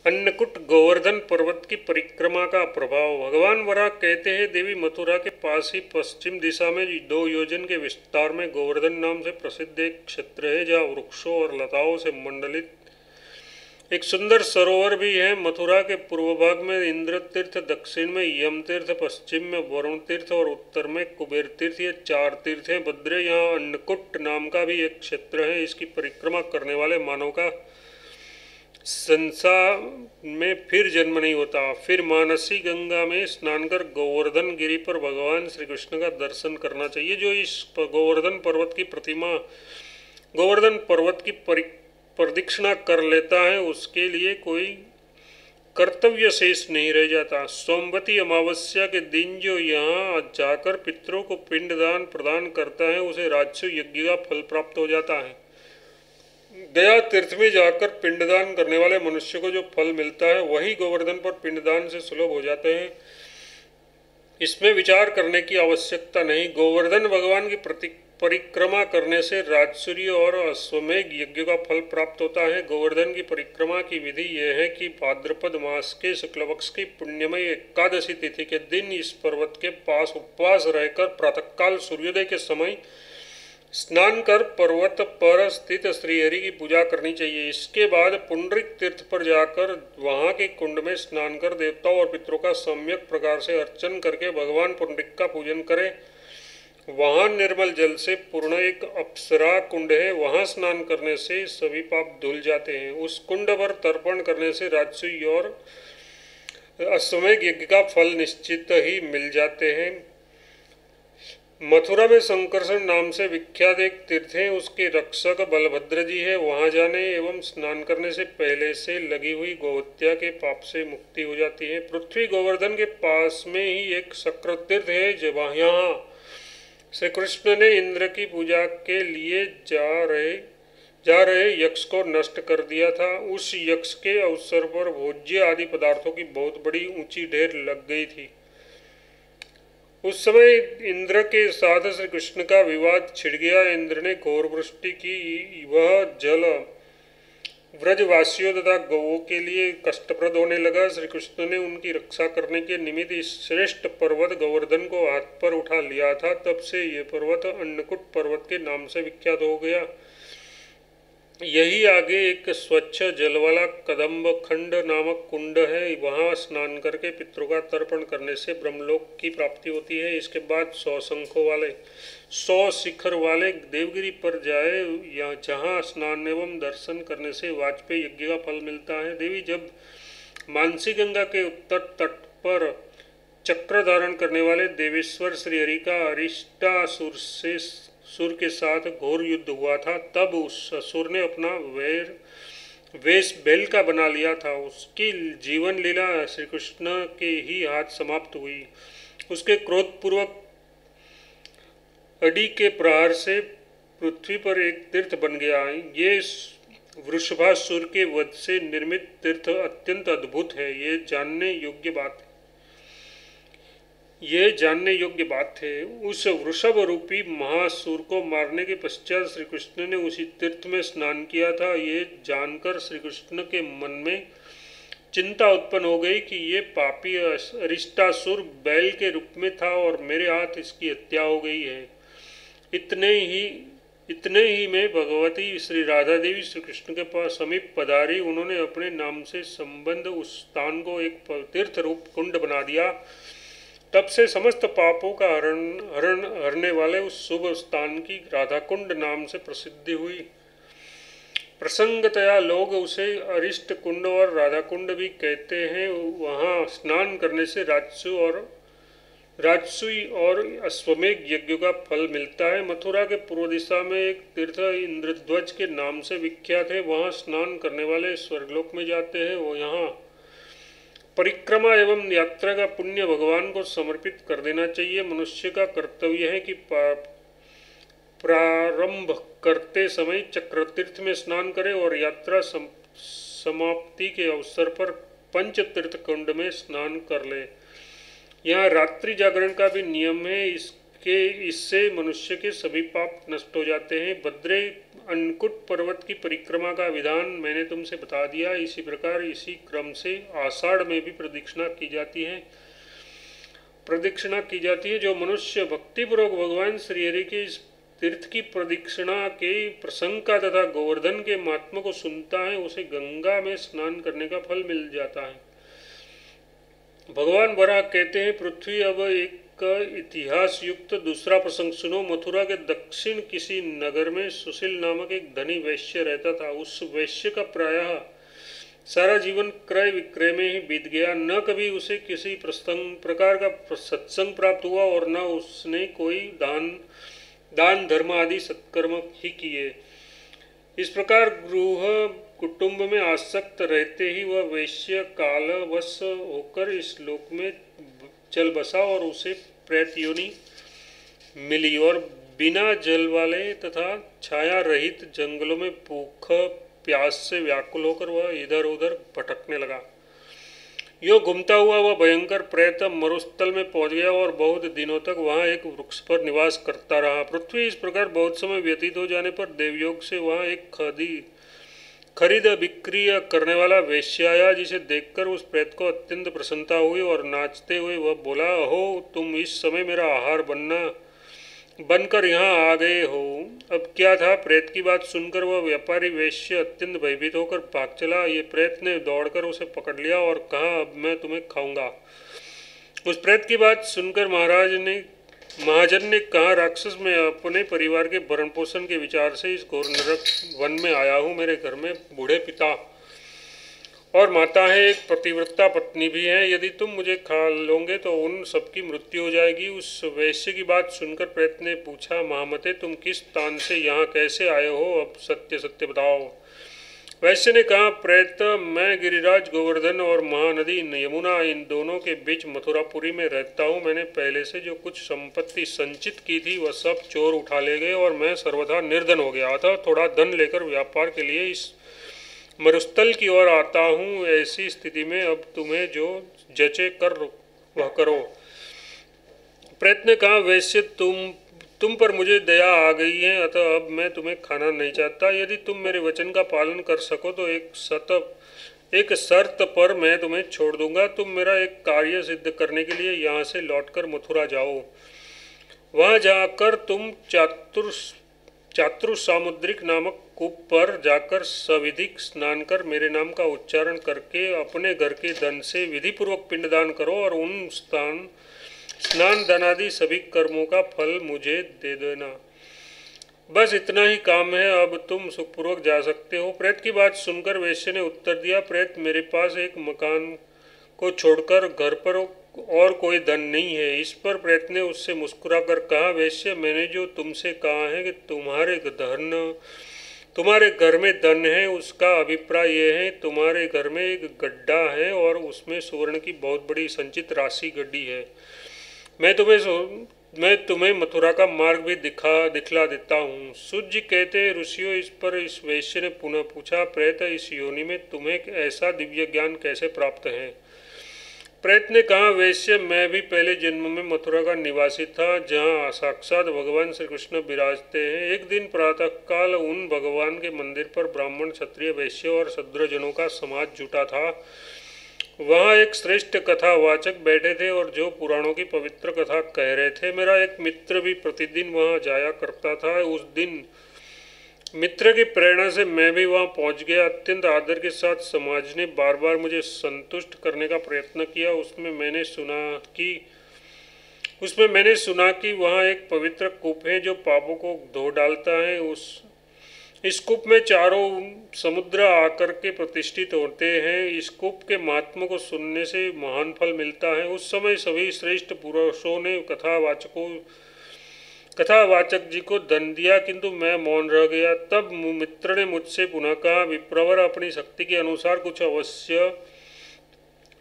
अन्नकूट गोवर्धन पर्वत की परिक्रमा का प्रभाव। भगवान वराह कहते हैं, देवी मथुरा के पास ही पश्चिम दिशा में 2 योजन के विस्तार में गोवर्धन नाम से प्रसिद्ध एक क्षेत्र है, जहाँ वृक्षों और लताओं से मंडलित एक सुंदर सरोवर भी है। मथुरा के पूर्व भाग में इंद्र तीर्थ, दक्षिण में यम तीर्थ, पश्चिम में वरुण तीर्थ और उत्तर में कुबेर तीर्थ, ये 4 तीर्थ हैं। बद्रे यहाँ अन्नकूट नाम का भी एक क्षेत्र है। इसकी परिक्रमा करने वाले मानव का संसार में फिर जन्म नहीं होता। फिर मानसी गंगा में स्नान कर गोवर्धन गिरी पर भगवान श्री कृष्ण का दर्शन करना चाहिए। जो इस गोवर्धन पर्वत की प्रतिमा, गोवर्धन पर्वत की प्रदक्षिणा कर लेता है, उसके लिए कोई कर्तव्य शेष नहीं रह जाता। सोमवती अमावस्या के दिन जो यहाँ जाकर पितरों को पिंडदान प्रदान करता है, उसे राजस्व यज्ञ का फल प्राप्त हो जाता है। गया तीर्थ में जाकर पिंडदान करने वाले मनुष्य को जो फल मिलता है, वही गोवर्धन पर पिंडदान से सुलभ हो जाते हैं। इसमें विचार करने की आवश्यकता नहीं। गोवर्धन भगवान की परिक्रमा करने से राजसूय और अश्वमेघ यज्ञ का फल प्राप्त होता है। गोवर्धन की परिक्रमा की विधि यह है कि भाद्रपद मास के शुक्ल पक्ष की पुण्यमय एकादशी तिथि के दिन इस पर्वत के पास उपवास रहकर प्रातःकाल सूर्योदय के समय स्नान कर पर्वत पर स्थित श्रीहरि की पूजा करनी चाहिए। इसके बाद पुंडरिक तीर्थ पर जाकर वहां के कुंड में स्नान कर देवताओं और पितरों का सम्यक प्रकार से अर्चन करके भगवान पुंडरिक का पूजन करें। वहां निर्मल जल से पूर्ण एक अप्सरा कुंड है, वहां स्नान करने से सभी पाप धुल जाते हैं। उस कुंड पर तर्पण करने से राजसूय और अश्वमेघ यज्ञ का फल निश्चित ही मिल जाते हैं। मथुरा में संकर्षण नाम से विख्यात एक तीर्थ है, उसके रक्षक बलभद्र जी है। वहां जाने एवं स्नान करने से पहले से लगी हुई गोहत्या के पाप से मुक्ति हो जाती है। पृथ्वी गोवर्धन के पास में ही एक शक्र तीर्थ है, जब यहाँ श्री कृष्ण ने इंद्र की पूजा के लिए जा रहे यक्ष को नष्ट कर दिया था। उस यक्ष के अवसर पर भोज्य आदि पदार्थों की बहुत बड़ी ऊंची ढेर लग गई थी। उस समय इंद्र के साथ श्री कृष्ण का विवाद छिड़ गया। इंद्र ने घोर वृष्टि की, वह जल व्रजवासियों तथा गौओं के लिए कष्टप्रद होने लगा। श्री कृष्ण ने उनकी रक्षा करने के निमित्त इस श्रेष्ठ पर्वत गोवर्धन को हाथ पर उठा लिया था। तब से ये पर्वत अन्नकूट पर्वत के नाम से विख्यात हो गया। यही आगे एक स्वच्छ जल वाला कदम्ब खंड नामक कुंड है, वहाँ स्नान करके पितरों का तर्पण करने से ब्रह्मलोक की प्राप्ति होती है। इसके बाद 100 शंखों वाले 100 शिखर वाले देवगिरी पर जाए, या जहाँ स्नान एवं दर्शन करने से वाजपेयी यज्ञ का फल मिलता है। देवी जब मानसी गंगा के उत्तर तट पर चक्र धारण करने वाले देवेश्वर श्रीहरि का अरिष्टासुर के साथ घोर युद्ध हुआ था, तब उस असुर ने अपना वेश बैल का बना लिया था। उसकी जीवन लीला श्री कृष्ण के ही हाथ समाप्त हुई। उसके क्रोधपूर्वक अडी के प्रहार से पृथ्वी पर एक तीर्थ बन गया। ये वृषभासुर के वध से निर्मित तीर्थ अत्यंत अद्भुत है। ये जानने योग्य बात है। उस वृषभ रूपी महासुर को मारने के पश्चात श्री कृष्ण ने उसी तीर्थ में स्नान किया था। ये जानकर श्री कृष्ण के मन में चिंता उत्पन्न हो गई कि ये पापी अरिष्टासुर बैल के रूप में था और मेरे हाथ इसकी हत्या हो गई है। इतने ही में भगवती श्री राधा देवी श्री कृष्ण के पास समीप पधारी। उन्होंने अपने नाम से संबंध उस स्थान को एक तीर्थ रूप कुंड बना दिया। तब से समस्त पापों का हरने वाले उस शुभ स्थान की राधा कुंड नाम से प्रसिद्धि हुई। प्रसंगतया लोग उसे अरिष्ट कुंड और राधा कुंड भी कहते हैं। वहाँ स्नान करने से राजसूय और अश्वमेघ यज्ञ का फल मिलता है। मथुरा के पूर्व दिशा में एक तीर्थ इंद्रध्वज के नाम से विख्यात है। वहाँ स्नान करने वाले स्वर्गलोक में जाते हैं। वो यहाँ परिक्रमा एवं यात्रा का पुण्य भगवान को समर्पित कर देना चाहिए। मनुष्य का कर्तव्य है कि प्रारंभ करते समय चक्र तीर्थ में स्नान करे और यात्रा समाप्ति के अवसर पर पंच तीर्थ कुंड में स्नान कर ले। यहाँ रात्रि जागरण का भी नियम है। के इससे मनुष्य के सभी पाप नष्ट हो जाते हैं। भद्रे अन्नकूट पर्वत की परिक्रमा का विधान मैंने तुमसे बता दिया। इसी प्रकार इसी क्रम से आषाढ़ में भी प्रदक्षिणा की जाती है। जो मनुष्य भक्तिपूर्वक भगवान श्री हरि के इस तीर्थ की प्रदक्षिणा के प्रसंग का तथा गोवर्धन के महात्मा को सुनता है, उसे गंगा में स्नान करने का फल मिल जाता है। भगवान वराह कहते हैं, पृथ्वी अब एक इतिहास युक्त दूसरा प्रसंग सुनो। मथुरा के दक्षिण किसी नगर में सुशील नामक एक धनी वैश्य रहता था। उस वैश्य का प्रायः सारा जीवन क्रय विक्रय में ही बीत गया। न कभी उसे किसी प्रकार का सत्संग प्राप्त हुआ और न उसने कोई दान धर्म आदि सत्कर्म ही किए। इस प्रकार गृह कुटुंब में आसक्त रहते ही वह वैश्य कालवश होकर इस लोक में चल बसा और उसे प्रेत योनि मिली और बिना जल वाले तथा छाया रहित जंगलों में भूख प्यास से व्याकुल होकर वह इधर उधर भटकने लगा। यो घूमता हुआ वह भयंकर प्रेत मरुस्थल में पहुंच गया और बहुत दिनों तक वहां एक वृक्ष पर निवास करता रहा। पृथ्वी इस प्रकार बहुत समय व्यतीत हो जाने पर देवयोग से वहां एक खरीद बिक्री करने वाला वैश्य आया, जिसे देखकर उस प्रेत को अत्यंत प्रसन्नता हुई और नाचते हुए वह बोला, हो तुम इस समय मेरा आहार बनकर यहाँ आ गए हो। अब क्या था? प्रेत की बात सुनकर वह व्यापारी वैश्य अत्यंत भयभीत होकर भाग चला। ये प्रेत ने दौड़कर उसे पकड़ लिया और कहा, अब मैं तुम्हें खाऊंगा। उस प्रेत की बात सुनकर महाजन ने कहा, राक्षस, मैं अपने परिवार के भरण पोषण के विचार से इस घोर नरक वन में आया हूँ। मेरे घर में बूढ़े पिता और माता है, एक पतिव्रता पत्नी भी है। यदि तुम मुझे खा लोगे तो उन सबकी मृत्यु हो जाएगी। उस वैश्य की बात सुनकर प्रेत ने पूछा, महामते, तुम किस स्थान से यहाँ कैसे आए हो? अब सत्य सत्य बताओ। वैश्य ने कहा, प्रेत, मैं गिरिराज गोवर्धन और महानदी यमुना इन दोनों के बीच मथुरापुरी में रहता हूँ। मैंने पहले से जो कुछ संपत्ति संचित की थी वह सब चोर उठा ले गए और मैं सर्वथा निर्धन हो गया। अतः थोड़ा धन लेकर व्यापार के लिए इस मरुस्थल की ओर आता हूँ। ऐसी स्थिति में अब तुम्हें जो जचे कर वह करो। प्रेत ने कहा, वैश्य, तुम पर मुझे दया आ गई है, अतः अब मैं तुम्हें खाना नहीं चाहता। यदि तुम मेरे वचन का पालन कर सको तो एक शर्त पर मैं तुम्हें छोड़ दूंगा। तुम मेरा एक कार्य सिद्ध करने के लिए यहाँ से लौटकर मथुरा जाओ। वहाँ जाकर तुम चात्रु सामुद्रिक नामक कूप पर जाकर सविधिक स्नान कर मेरे नाम का उच्चारण करके अपने घर के धन से विधिपूर्वक पिंडदान करो और उन स्नान दानादि सभी कर्मों का फल मुझे दे देना। बस इतना ही काम है, अब तुम सुखपूर्वक जा सकते हो। प्रेत की बात सुनकर वैश्य ने उत्तर दिया, प्रेत, मेरे पास एक मकान को छोड़कर घर पर और कोई धन नहीं है। इस पर प्रेत ने उससे मुस्कुराकर कहा, वैश्य, मैंने जो तुमसे कहा है कि तुम्हारे घर में धन है, उसका अभिप्राय यह है, तुम्हारे घर में एक गड्ढा है और उसमें सुवर्ण की बहुत बड़ी संचित राशि गड्ढी है। मैं तुम्हें मथुरा का मार्ग भी दिखला देता हूँ। सूत जी कहते, ऋषियों, इस पर इस वैश्य ने पुनः पूछा, प्रेत, इस योनि में तुम्हें ऐसा दिव्य ज्ञान कैसे प्राप्त है? प्रेत ने कहा, वैश्य, मैं भी पहले जन्म में मथुरा का निवासी था, जहाँ साक्षात भगवान श्री कृष्ण विराजते हैं। एक दिन प्रातःकाल उन भगवान के मंदिर पर ब्राह्मण, क्षत्रिय, वैश्य और शूद्रजनों का समाज जुटा था। वहाँ एक श्रेष्ठ कथावाचक बैठे थे और जो पुराणों की पवित्र कथा कह रहे थे। मेरा एक मित्र भी प्रतिदिन वहाँ जाया करता था। उस दिन मित्र की प्रेरणा से मैं भी वहाँ पहुँच गया। अत्यंत आदर के साथ समाज ने बार बार मुझे संतुष्ट करने का प्रयत्न किया। उसमें मैंने सुना कि वहाँ एक पवित्र कूप है जो पापों को धो डालता है। इस कूप में चारों समुद्र आकर के प्रतिष्ठित होते हैं। इस कूप के महात्मा को सुनने से महान फल मिलता है। उस समय सभी श्रेष्ठ पुरुषों ने कथावाचक जी को धन दिया, किंतु मैं मौन रह गया। तब मित्र ने मुझसे पुनः कहा, विप्रवर, अपनी शक्ति के अनुसार कुछ अवश्य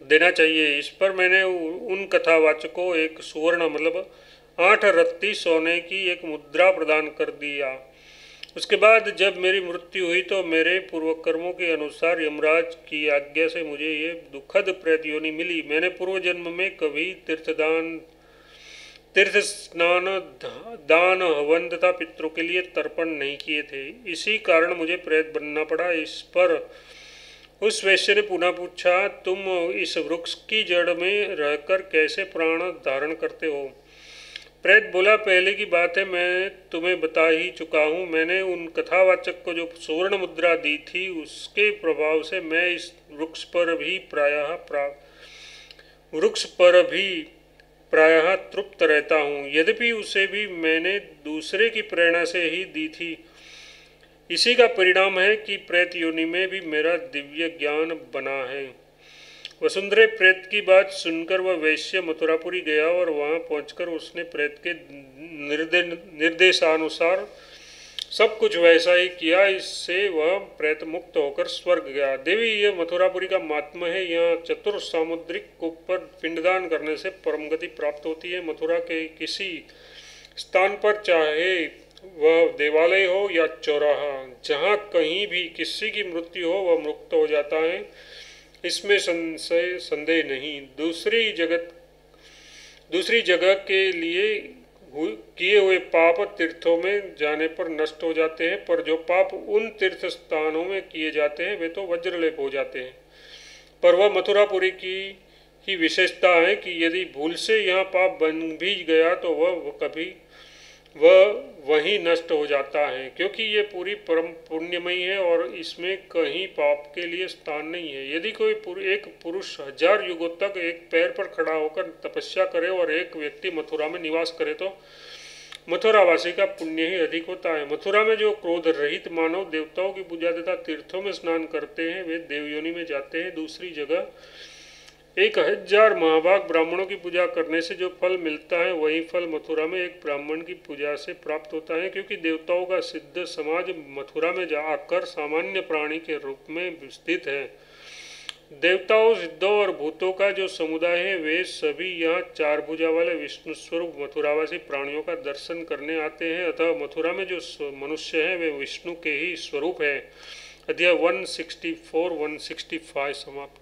देना चाहिए। इस पर मैंने उन कथावाचकों को एक सुवर्ण मतलब 8 रत्ती सोने की एक मुद्रा प्रदान कर दिया। उसके बाद जब मेरी मृत्यु हुई तो मेरे पूर्वकर्मों के अनुसार यमराज की आज्ञा से मुझे ये दुखद प्रेत योनि मिली। मैंने पूर्व जन्म में कभी तीर्थ स्नान, दान, हवन तथा पितरों के लिए तर्पण नहीं किए थे। इसी कारण मुझे प्रेत बनना पड़ा। इस पर उस वैश्य ने पुनः पूछा, तुम इस वृक्ष की जड़ में रहकर कैसे प्राण धारण करते हो? प्रेत बोला, पहले की बात है, मैं तुम्हें बता ही चुका हूँ। मैंने उन कथावाचक को जो सुवर्ण मुद्रा दी थी, उसके प्रभाव से मैं इस वृक्ष पर भी प्रायः तृप्त रहता हूँ। यद्यपि उसे भी मैंने दूसरे की प्रेरणा से ही दी थी। इसी का परिणाम है कि प्रेत योनि में भी मेरा दिव्य ज्ञान बना है। वसुंधरे, प्रेत की बात सुनकर वह वैश्य मथुरापुरी गया और वहां पहुंचकर उसने प्रेत के निर्देशानुसार सब कुछ वैसा ही किया। इससे वह प्रेत मुक्त होकर स्वर्ग गया। देवी, ये मथुरापुरी का महात्म्य है। यहाँ चतुर सामुद्रिक कूप पर पिंडदान करने से परम गति प्राप्त होती है। मथुरा के किसी स्थान पर, चाहे वह देवालय हो या चौराहा, जहाँ कहीं भी किसी की मृत्यु हो, वह मुक्त हो जाता है, इसमें संदेह नहीं। दूसरी जगह के लिए किए हुए पाप तीर्थों में जाने पर नष्ट हो जाते हैं, पर जो पाप उन तीर्थ स्थानों में किए जाते हैं वे तो वज्रलेप हो जाते हैं। पर वह मथुरापुरी की ही विशेषता है कि यदि भूल से यहाँ पाप बन भी गया तो वह वहीं नष्ट हो जाता है, क्योंकि ये पूरी परम पुण्यमयी है और इसमें कहीं पाप के लिए स्थान नहीं है। यदि एक पुरुष 1000 युगों तक एक पैर पर खड़ा होकर तपस्या करे और एक व्यक्ति मथुरा में निवास करे तो मथुरावासी का पुण्य ही अधिक होता है। मथुरा में जो क्रोध रहित मानव देवताओं की पूजा तथा तीर्थों में स्नान करते हैं, वे देवयोनि में जाते हैं। दूसरी जगह 1000 महाभाग ब्राह्मणों की पूजा करने से जो फल मिलता है, वही फल मथुरा में एक ब्राह्मण की पूजा से प्राप्त होता है, क्योंकि देवताओं का सिद्ध समाज मथुरा में आकर सामान्य प्राणी के रूप में स्थित है। देवताओं, सिद्धों और भूतों का जो समुदाय है, वे सभी यहाँ 4 भुजा वाले विष्णु स्वरूप मथुरावासी प्राणियों का दर्शन करने आते हैं। अतः मथुरा में जो मनुष्य हैं, वे विष्णु के ही स्वरूप है। अध्याय 164-165 समाप्त।